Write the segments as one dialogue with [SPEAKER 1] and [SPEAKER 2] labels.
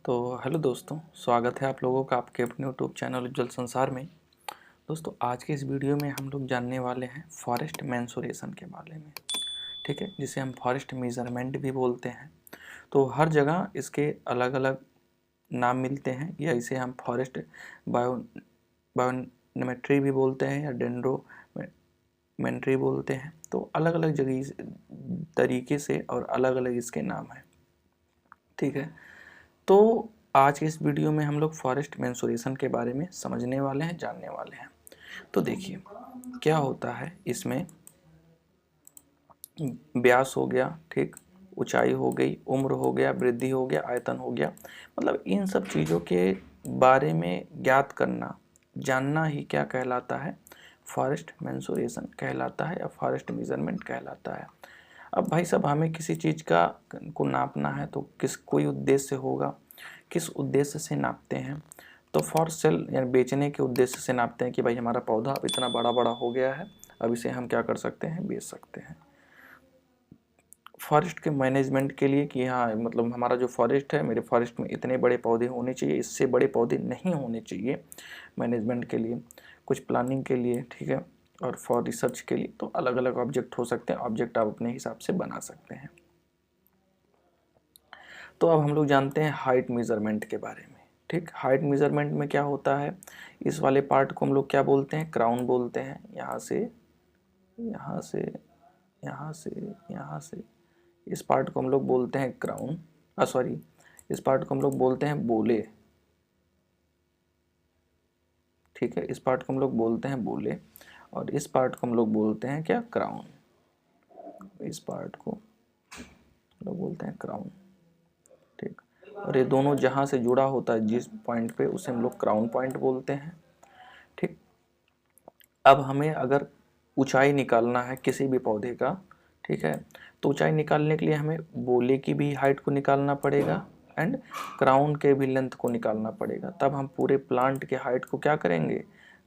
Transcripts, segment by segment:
[SPEAKER 1] तो हेलो दोस्तों, स्वागत है आप लोगों का आपके अपने यूट्यूब चैनल उज्जवल संसार में। दोस्तों, आज के इस वीडियो में हम लोग जानने वाले हैं फॉरेस्ट मेंसुरेशन के बारे में। ठीक है, जिसे हम फॉरेस्ट मेजरमेंट भी बोलते हैं। तो हर जगह इसके अलग अलग नाम मिलते हैं, या इसे हम फॉरेस्ट बायो बायोमेट्री भी बोलते हैं या डेंड्रोमेट्री बोलते हैं। तो अलग अलग जगह तरीके से और अलग अलग इसके नाम हैं। ठीक है, तो आज के इस वीडियो में हम लोग फॉरेस्ट मेंसुरेशन के बारे में समझने वाले हैं, जानने वाले हैं। तो देखिए क्या होता है इसमें। व्यास हो गया, ठीक, ऊंचाई हो गई, उम्र हो गया, वृद्धि हो गया, आयतन हो गया। मतलब इन सब चीज़ों के बारे में ज्ञात करना, जानना ही क्या कहलाता है? फॉरेस्ट मेंसुरेशन कहलाता है या फॉरेस्ट मेजरमेंट कहलाता है। अब भाई साहब, हमें किसी चीज़ का को नापना है तो कोई उद्देश्य होगा। किस उद्देश्य से नापते हैं? तो फॉर सेल यानी बेचने के उद्देश्य से नापते हैं कि भाई हमारा पौधा अब इतना बड़ा बड़ा हो गया है, अब इसे हम क्या कर सकते हैं, बेच सकते हैं। फॉरेस्ट के मैनेजमेंट के लिए कि हाँ मतलब हमारा जो फॉरेस्ट है, मेरे फॉरेस्ट में इतने बड़े पौधे होने चाहिए, इससे बड़े पौधे नहीं होने चाहिए। मैनेजमेंट के लिए, कुछ प्लानिंग के लिए, ठीक है, और फॉर रिसर्च के लिए तो अलग अलग ऑब्जेक्ट हो सकते हैं। ऑब्जेक्ट आप अपने हिसाब से बना सकते हैं। तो अब हम लोग जानते हैं हाइट मेजरमेंट के बारे में। ठीक, हाइट मेजरमेंट में क्या होता है, इस वाले पार्ट को हम लोग क्या बोलते हैं, क्राउन बोलते हैं। यहाँ से यहाँ से यहाँ से यहाँ से इस पार्ट को हम लोग बोलते हैं क्राउन, सॉरी, इस पार्ट को हम लोग बोलते हैं बोले। ठीक है, इस पार्ट को हम लोग बोलते हैं बोले, और इस पार्ट को हम लोग बोलते हैं क्या, क्राउन। इस पार्ट को लोग बोलते हैं क्राउन। ठीक, और ये दोनों जहाँ से जुड़ा होता है जिस पॉइंट पे, उसे हम लोग क्राउन पॉइंट बोलते हैं। ठीक, अब हमें अगर ऊंचाई निकालना है किसी भी पौधे का, ठीक है, तो ऊंचाई निकालने के लिए हमें बोले की भी हाइट को निकालना पड़ेगा एंड क्राउन के भी लेंथ को निकालना पड़ेगा। तब हम पूरे प्लांट के हाइट को क्या करेंगे,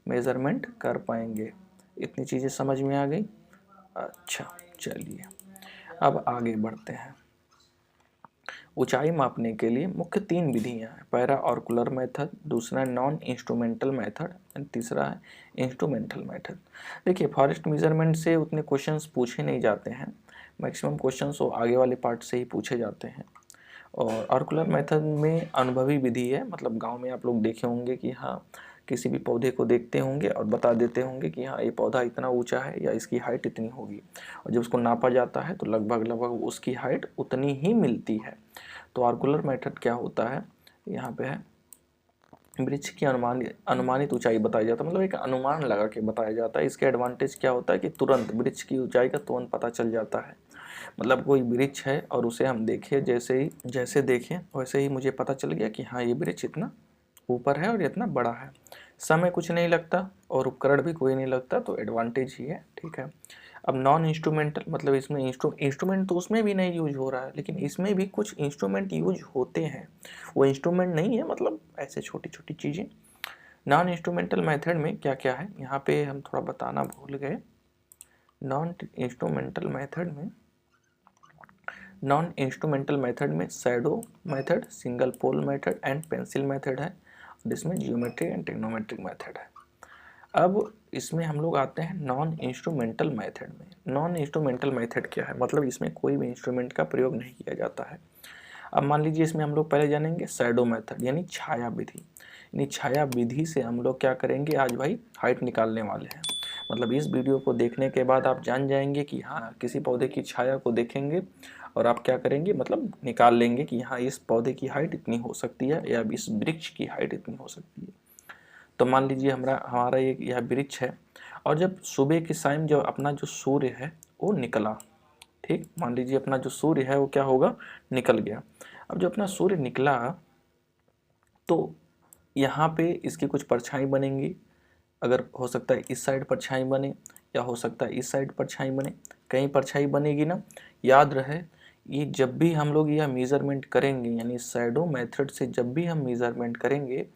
[SPEAKER 1] मेजरमेंट कर पाएंगे। इतनी चीज़ें समझ में आ गई। अच्छा, चलिए अब आगे बढ़ते हैं। ऊंचाई मापने के लिए मुख्य 3 विधियां हैं। पहला ऑर्कुलर मेथड, दूसरा नॉन इंस्ट्रूमेंटल मेथड एंड तीसरा है इंस्ट्रूमेंटल मेथड। देखिए, फॉरेस्ट मेजरमेंट से उतने क्वेश्चंस पूछे नहीं जाते हैं। मैक्सिमम क्वेश्चंस वो आगे वाले पार्ट से ही पूछे जाते हैं। और ऑर्कुलर मेथड में अनुभवी विधि है। मतलब गांव में आप लोग देखे होंगे कि हाँ, किसी भी पौधे को देखते होंगे और बता देते होंगे कि हाँ ये पौधा इतना ऊंचा है या इसकी हाइट इतनी होगी, और जब उसको नापा जाता है तो लगभग लगभग उसकी हाइट उतनी ही मिलती है। तो आर्कुलर मेथड क्या होता है, यहाँ पे है वृक्ष की अनुमानित ऊंचाई बताई जाता है। मतलब एक अनुमान लगा के बताया जाता है। इसके एडवांटेज क्या होता है कि तुरंत वृक्ष की ऊंचाई का तुरंत पता चल जाता है। मतलब कोई वृक्ष है और उसे हम देखें, जैसे देखें वैसे ही मुझे पता चल गया कि हाँ ये वृक्ष इतना ऊपर है और इतना बड़ा है। समय कुछ नहीं लगता और उपकरण भी कोई नहीं लगता, तो एडवांटेज ही है। ठीक है, अब नॉन इंस्ट्रूमेंटल मतलब इसमें इंस्ट्रूमेंट तो उसमें भी नहीं यूज हो रहा है, लेकिन इसमें भी कुछ इंस्ट्रूमेंट यूज होते हैं। वो इंस्ट्रूमेंट नहीं है, मतलब ऐसे छोटी छोटी चीज़ें। नॉन इंस्ट्रूमेंटल मेथड में क्या क्या है, यहाँ पे हम थोड़ा बताना भूल गए। नॉन इंस्ट्रूमेंटल मेथड में shadow method, single pole method and pencil method है, और इसमें जियोमेट्री एंड ट्रिग्नोमेट्रिक मेथड है। अब इसमें हम लोग आते हैं नॉन इंस्ट्रूमेंटल मेथड में। नॉन इंस्ट्रूमेंटल मेथड क्या है, मतलब इसमें कोई भी इंस्ट्रूमेंट का प्रयोग नहीं किया जाता है। अब मान लीजिए इसमें हम लोग पहले जानेंगे शैडो मेथड यानी छाया विधि। यानी छाया विधि से हम लोग क्या करेंगे, आज भाई हाइट निकालने वाले हैं। मतलब इस वीडियो को देखने के बाद आप जान जाएंगे कि हाँ, किसी पौधे की छाया को देखेंगे और आप क्या करेंगे, मतलब निकाल लेंगे कि हाँ इस पौधे की हाइट इतनी हो सकती है या इस वृक्ष की हाइट इतनी हो सकती है। तो मान लीजिए हमारा यह वृक्ष है, और जब सुबह के टाइम जब अपना जो सूर्य है वो निकला, ठीक, मान लीजिए अपना जो सूर्य है वो क्या होगा, निकल गया। अब जो अपना सूर्य निकला तो यहाँ पे इसकी कुछ परछाई बनेंगी। अगर हो सकता है इस साइड परछाई बने या हो सकता है इस साइड परछाई बने, कहीं परछाई बनेगी ना। याद रहे, ये जब भी हम लोग यह मेजरमेंट करेंगे यानी शैडो मेथड से जब भी हम मेजरमेंट करेंगे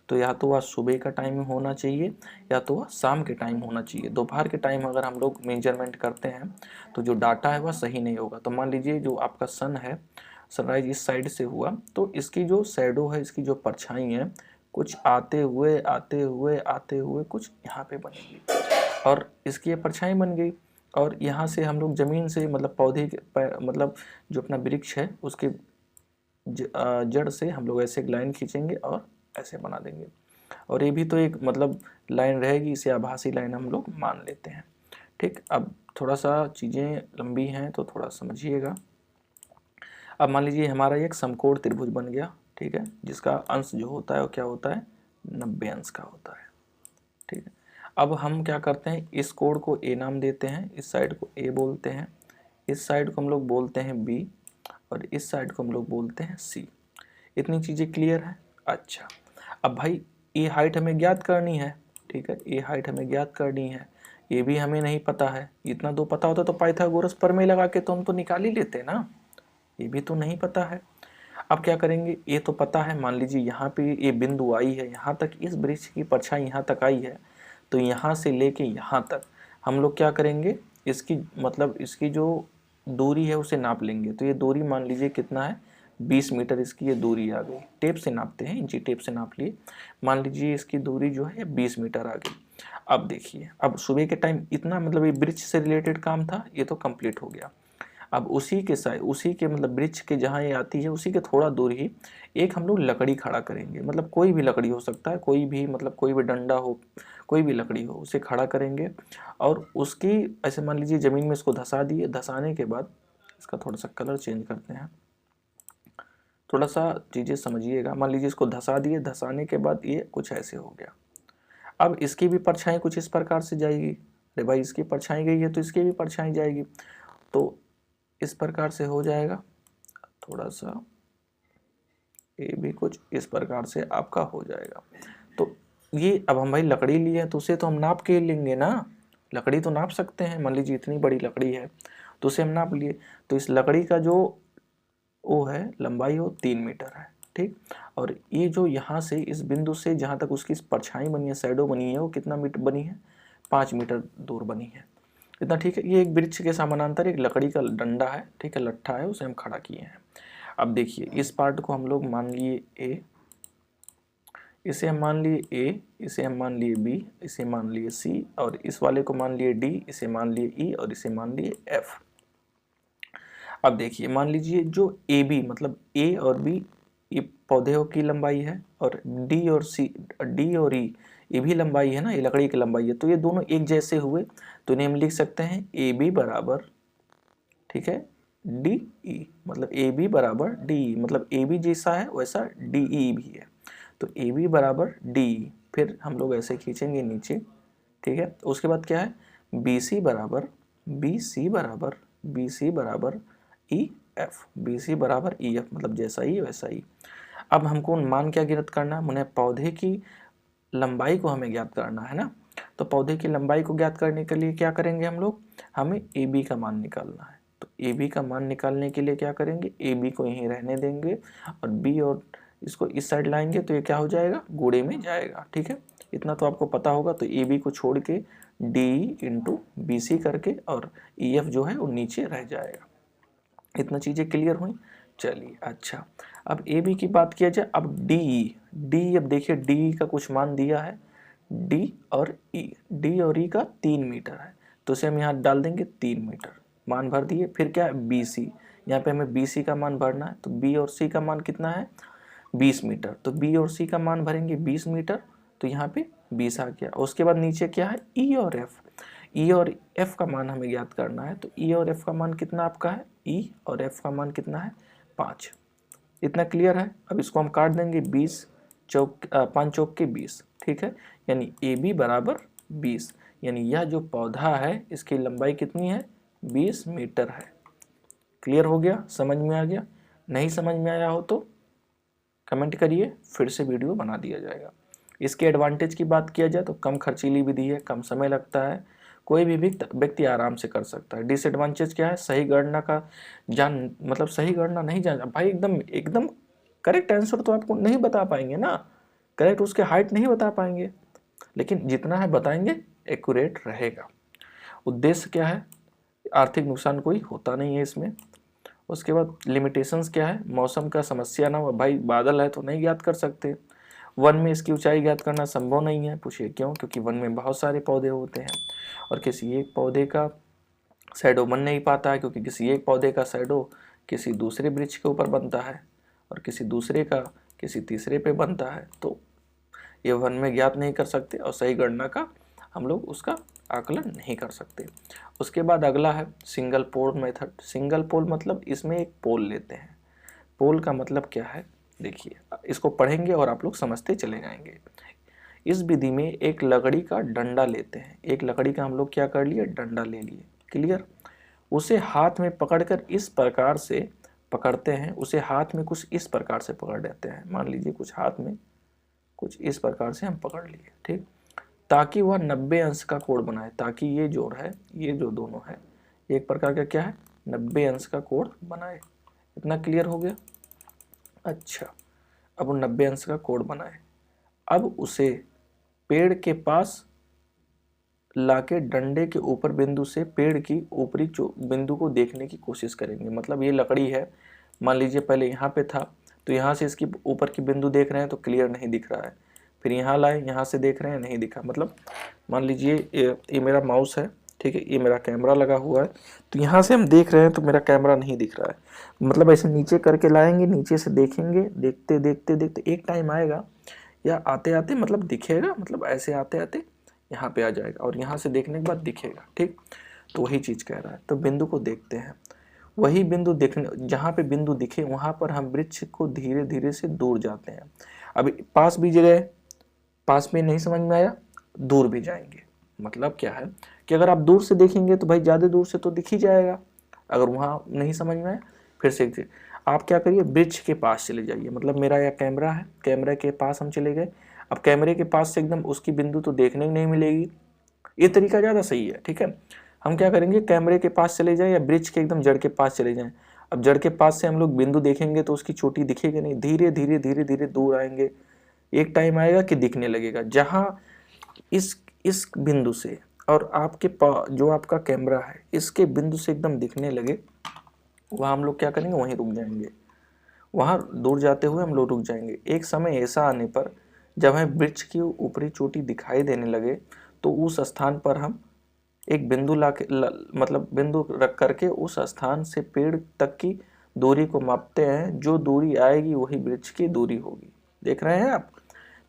[SPEAKER 1] तो या तो वह सुबह का टाइम होना चाहिए या तो वह शाम के टाइम होना चाहिए। दोपहर के टाइम अगर हम लोग मेजरमेंट करते हैं तो जो डाटा है वह सही नहीं होगा। तो मान लीजिए जो आपका सन है, सनराइज इस साइड से हुआ तो इसकी जो शैडो है, इसकी जो परछाई है, कुछ आते हुए आते हुए आते हुए कुछ यहाँ पे बनेगी और इसकी ये परछाई बन गई। और यहाँ से हम लोग ज़मीन से मतलब पौधे के मतलब जो अपना वृक्ष है उसके जड़ से हम लोग ऐसे एक लाइन खींचेंगे और ऐसे बना देंगे। और ये भी तो एक मतलब लाइन रहेगी, इसे आभासी लाइन हम लोग मान लेते हैं। ठीक, अब थोड़ा सा चीज़ें लंबी हैं तो थोड़ा समझिएगा। अब मान लीजिए हमारा एक समकोण त्रिभुज बन गया, ठीक है, जिसका अंश जो होता है वो क्या होता है, 90 अंश का होता है। ठीक है, अब हम क्या करते हैं, इस कोण को ए नाम देते हैं, इस साइड को ए बोलते हैं, इस साइड को हम लोग बोलते हैं बी और इस साइड को हम लोग बोलते हैं सी। इतनी चीज़ें क्लियर है। अच्छा, अब भाई ये हाइट हमें ज्ञात करनी है। ठीक है, ये हाइट हमें ज्ञात करनी है, ये भी हमें नहीं पता है। इतना दो पता होता तो पाइथागोरस प्रमेय लगा के तो हम तो निकाल ही लेते ना, ये भी तो नहीं पता है। अब क्या करेंगे, ये तो पता है, मान लीजिए यहाँ पे ये बिंदु आई है, यहाँ तक इस वृक्ष की परछाई यहाँ तक आई है, तो यहाँ से लेके यहाँ तक हम लोग क्या करेंगे, इसकी मतलब इसकी जो दूरी है उसे नाप लेंगे। तो ये दूरी मान लीजिए कितना है, 20 मीटर इसकी ये दूरी आ गई। टेप से नापते हैं, इंची टेप से नाप लिए, मान लीजिए इसकी दूरी जो है 20 मीटर आ गई। अब देखिए, अब सुबह के टाइम इतना मतलब ये वृक्ष से रिलेटेड काम था, ये तो कंप्लीट हो गया। अब उसी के मतलब वृक्ष के जहाँ ये आती है उसी के थोड़ा दूर ही एक हम लोग लकड़ी खड़ा करेंगे। मतलब कोई भी लकड़ी हो सकता है, कोई भी मतलब कोई भी डंडा हो, कोई भी लकड़ी हो, उसे खड़ा करेंगे और उसकी ऐसे मान लीजिए ज़मीन में इसको धंसा दिए। धंसाने के बाद इसका थोड़ा सा कलर चेंज करते हैं, थोड़ा सा चीज़ें समझिएगा। मान लीजिए इसको धंसा दिए, धंसाने के बाद ये कुछ ऐसे हो गया। अब इसकी भी परछाई कुछ इस प्रकार से जाएगी। अरे भाई, इसकी परछाई गई है तो इसकी भी परछाई जाएगी, तो इस प्रकार से हो जाएगा। थोड़ा सा ये भी कुछ इस प्रकार से आपका हो जाएगा। तो ये अब हम भाई लकड़ी लिए हैं तो उसे तो हम नाप के लेंगे ना, लकड़ी तो नाप सकते हैं। मान लीजिए इतनी बड़ी लकड़ी है तो उसे हम नाप लिए, तो इस लकड़ी का जो वो है लंबाई वो 3 मीटर है। ठीक, और ये जो यहाँ से इस बिंदु से जहाँ तक उसकी परछाई बनी है, शैडो बनी है, वो कितना मीटर बनी है, 5 मीटर दूर बनी है। इतना ठीक है। ये एक वृक्ष के समानांतर एक लकड़ी का डंडा है, ठीक है, लट्ठा है, उसे हम खड़ा किए हैं। अब देखिए, इस पार्ट को हम लोग मान लिए ए, इसे हम मान लिए ए, इसे हम मान लिए बी, इसे मान लिए सी, और इस वाले को मान लिए डी, इसे मान लिए ई और इसे मान लिए एफ। अब देखिए, मान लीजिए जो ए बी मतलब ए और बी ये पौधे की लंबाई है और डी और सी, डी और ई ये भी लंबाई है ना, ये लकड़ी की लंबाई है, तो ये दोनों एक जैसे हुए तो इन्हें हम लिख सकते हैं ए बी बराबर, ठीक है, डी ई। मतलब ए बी बराबर डी ई, मतलब ए बी जैसा है वैसा डी ई भी है, तो ए बी बराबर डी ई। फिर हम लोग ऐसे खींचेंगे नीचे, ठीक है। उसके बाद क्या है, बी सी बराबर बी सी बराबर बी सी बराबर ई एफ, बी सी बराबर ई एफ, मतलब जैसा ही वैसा ही। अब हमको मान क्या ज्ञात करना है, उन्हें पौधे की लंबाई को हमें ज्ञात करना है ना। तो पौधे की लंबाई को ज्ञात करने के लिए क्या करेंगे हम लोग, हमें ए बी का मान निकालना है। तो ए बी का मान निकालने के लिए क्या करेंगे, ए बी को यहीं रहने देंगे और बी और इसको इस साइड लाएंगे तो ये क्या हो जाएगा, गुणे में जाएगा। ठीक है, इतना तो आपको पता होगा। तो ए बी को छोड़ के डी इंटू बी सी करके और ई एफ जो है वो नीचे रह जाएगा। इतना चीज़ें क्लियर हुई। चलिए, अच्छा, अब ए बी की बात किया जाए। अब डी, अब देखिए डी का कुछ मान दिया है, डी और ई का 3 मीटर है, तो उसे हम यहाँ डाल देंगे 3 मीटर, मान भर दिए। फिर क्या है, बी सी, यहाँ पे हमें बी सी का मान भरना है, तो बी और सी का मान कितना है, 20 मीटर, तो बी और सी का मान भरेंगे 20 मीटर, तो यहाँ पे 20 आ गया। उसके बाद नीचे क्या है, ई और एफ, ई और एफ का मान हमें ज्ञात करना है। तो ई और एफ का मान कितना आपका है, ई और एफ का मान कितना है, 5। इतना क्लियर है। अब इसको हम काट देंगे, 20 चौक 5 चौक के 20, ठीक है, यानी ए बी बराबर 20, यानी यह जो पौधा है इसकी लंबाई कितनी है, 20 मीटर है। क्लियर हो गया, समझ में आ गया। नहीं समझ में आया हो तो कमेंट करिए, फिर से वीडियो बना दिया जाएगा। इसके एडवांटेज की बात किया जाए तो कम खर्चीली विधि है, कम समय लगता है, कोई भी व्यक्ति आराम से कर सकता है। डिसएडवांटेज क्या है, सही गणना का मतलब सही गणना नहीं जान भाई, एकदम करेक्ट आंसर तो आपको नहीं बता पाएंगे ना, करेक्ट उसके हाइट नहीं बता पाएंगे, लेकिन जितना है बताएंगे एक्यूरेट रहेगा। उद्देश्य क्या है, आर्थिक नुकसान कोई होता नहीं है इसमें, उसके बाद लिमिटेशंस क्या है, मौसम का समस्या ना हो, भाई बादल है तो नहीं ज्ञात कर सकते। वन में इसकी ऊंचाई ज्ञात करना संभव नहीं है। पूछिए क्यों? क्योंकि वन में बहुत सारे पौधे होते हैं और किसी एक पौधे का शैडो बन नहीं पाता है, क्योंकि किसी एक पौधे का शैडो किसी दूसरे वृक्ष के ऊपर बनता है और किसी दूसरे का किसी तीसरे पे बनता है। तो ये वन में ज्ञात नहीं कर सकते और सही गणना का हम लोग उसका आकलन नहीं कर सकते। उसके बाद अगला है single pole method. Single pole मतलब इसमें एक पोल लेते हैं। पोल का मतलब क्या है, देखिए इसको पढ़ेंगे और आप लोग समझते चले जाएंगे। इस विधि में एक लकड़ी का डंडा लेते हैं। एक लकड़ी का हम लोग क्या कर लिए, डंडा ले लिए। क्लियर? उसे हाथ में पकड़कर इस प्रकार से पकड़ते हैं, उसे हाथ में कुछ इस प्रकार से पकड़ लेते हैं। मान लीजिए कुछ हाथ में कुछ इस प्रकार से हम पकड़ लिए, ठीक, ताकि वह 90 अंश का कोण बनाए। ताकि ये जोड़ है, ये जो दोनों है एक प्रकार का क्या है, 90 अंश का कोण बनाए। इतना क्लियर हो गया? अच्छा, अब वो 90 अंश का कोण बनाए। अब उसे पेड़ के पास लाके डंडे के ऊपर बिंदु से पेड़ की ऊपरी बिंदु को देखने की कोशिश करेंगे। मतलब ये लकड़ी है, मान लीजिए पहले यहाँ पे था, तो यहाँ से इसकी ऊपर की बिंदु देख रहे हैं तो क्लियर नहीं दिख रहा है। फिर यहाँ लाए, यहाँ से देख रहे हैं, नहीं दिखा। मतलब मान लीजिए ये मेरा माउस है, ठीक है, ये मेरा कैमरा लगा हुआ है, तो यहाँ से हम देख रहे हैं तो मेरा कैमरा नहीं दिख रहा है। मतलब ऐसे नीचे करके लाएंगे, नीचे से देखेंगे, देखते देखते देखते एक टाइम आएगा या आते आते मतलब दिखेगा, मतलब ऐसे आते आते यहाँ पे आ जाएगा और यहाँ से देखने के बाद दिखेगा, ठीक। तो वही चीज़ कह रहा है। तो बिंदु को देखते हैं, वही बिंदु देखने, जहाँ पे बिंदु दिखे वहाँ पर हम वृक्ष को धीरे धीरे से दूर जाते हैं। अभी पास भी गए, पास में नहीं समझ में आया, दूर भी जाएंगे। मतलब क्या है कि अगर आप दूर से देखेंगे तो भाई ज़्यादा दूर से तो दिख ही जाएगा। अगर वहाँ नहीं समझ में आया, फिर से आप क्या करिए, वृक्ष के पास चले जाइए। मतलब मेरा यह कैमरा है, कैमरे के पास हम चले गए। अब कैमरे के पास से एकदम उसकी बिंदु तो देखने नहीं मिलेगी, ये तरीका ज़्यादा सही है, ठीक है। हम क्या करेंगे, कैमरे के पास चले जाएं या वृक्ष के एकदम जड़ के पास चले जाएं। अब जड़ के पास से हम लोग बिंदु देखेंगे तो उसकी चोटी दिखेगी नहीं, धीरे धीरे धीरे धीरे दूर आएंगे। एक टाइम आएगा कि दिखने लगेगा। जहाँ इस बिंदु से और आपके जो आपका कैमरा है इसके बिंदु से एकदम दिखने लगे, वहाँ हम लोग क्या करेंगे, वहीं रुक जाएंगे। वहाँ दूर जाते हुए हम लोग रुक जाएंगे। एक समय ऐसा आने पर जब हमें वृक्ष की ऊपरी चोटी दिखाई देने लगे तो उस स्थान पर हम एक बिंदु मतलब बिंदु रख करके उस स्थान से पेड़ तक की दूरी को मापते हैं। जो दूरी आएगी वही वृक्ष की दूरी होगी। देख रहे हैं आप?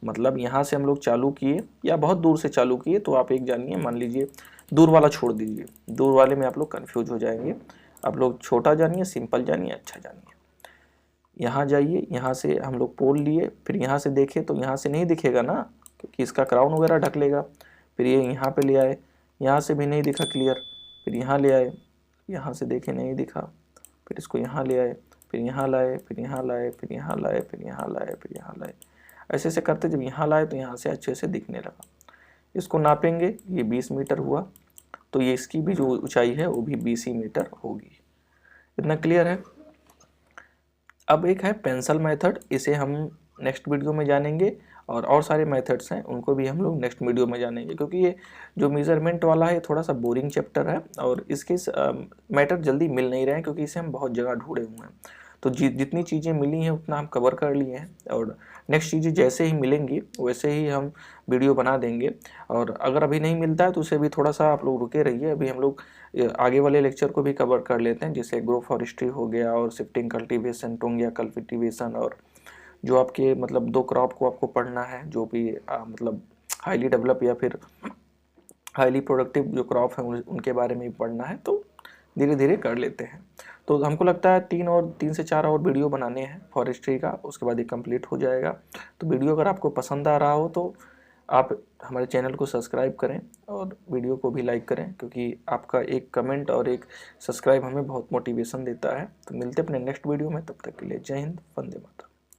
[SPEAKER 1] मतलब यहाँ से हम लोग चालू किए या बहुत दूर से चालू किए, तो आप एक जानिए, मान लीजिए दूर वाला छोड़ दीजिए, दूर वाले में आप लोग कन्फ्यूज हो जाएंगे। आप लोग छोटा जानिए, सिंपल जानिए, अच्छा जानिए। यहाँ जाइए, यहाँ से हम लोग पोल लिए, फिर यहाँ से देखे तो यहाँ से नहीं दिखेगा ना, क्योंकि इसका क्राउन वगैरह ढक लेगा। फिर ये यहाँ पे ले आए, यहाँ से भी नहीं दिखा क्लियर, फिर यहाँ ले आए, यहाँ से देखे नहीं दिखा, फिर इसको यहाँ ले आए, फिर यहाँ लाए, फिर यहाँ लाए, फिर यहाँ लाए, फिर यहाँ लाए, फिर यहाँ लाए। ऐसे ऐसे करते जब यहाँ लाए तो यहाँ से अच्छे से दिखने लगा। इसको नापेंगे, ये 20 मीटर हुआ, तो ये इसकी भी जो ऊंचाई है वो भी 20 मीटर होगी। इतना क्लियर है? अब एक है पेंसिल मेथड, इसे हम नेक्स्ट वीडियो में जानेंगे और सारे मेथड्स हैं उनको भी हम लोग नेक्स्ट वीडियो में जानेंगे, क्योंकि ये जो मेजरमेंट वाला है थोड़ा सा बोरिंग चैप्टर है और इसके मैटर जल्दी मिल नहीं रहे हैं, क्योंकि इसे हम बहुत जगह ढूंढे हुए हैं। तो जितनी चीज़ें मिली हैं उतना हम कवर कर लिए हैं और नेक्स्ट चीज़ें जैसे ही मिलेंगी वैसे ही हम वीडियो बना देंगे। और अगर अभी नहीं मिलता है तो उसे भी थोड़ा सा आप लोग रुके रहिए। अभी हम लोग आगे वाले लेक्चर को भी कवर कर लेते हैं, जैसे ग्रो फॉरेस्ट्री हो गया और शिफ्टिंग कल्टीवेशन, टोंगिया कल्टीवेशन, और जो आपके मतलब 2 क्रॉप को आपको पढ़ना है, जो भी मतलब हाईली डेवलप या फिर हाईली प्रोडक्टिव जो क्रॉप है उनके बारे में भी पढ़ना है। तो धीरे धीरे कर लेते हैं। तो हमको लगता है 3 से 4 और वीडियो बनाने हैं फॉरेस्ट्री का, उसके बाद ये कंप्लीट हो जाएगा। तो वीडियो अगर आपको पसंद आ रहा हो तो आप हमारे चैनल को सब्सक्राइब करें और वीडियो को भी लाइक करें, क्योंकि आपका एक कमेंट और एक सब्सक्राइब हमें बहुत मोटिवेशन देता है। तो मिलते हैं अपने नेक्स्ट वीडियो में, तब तक के लिए जय हिंद, वंदे मातरम।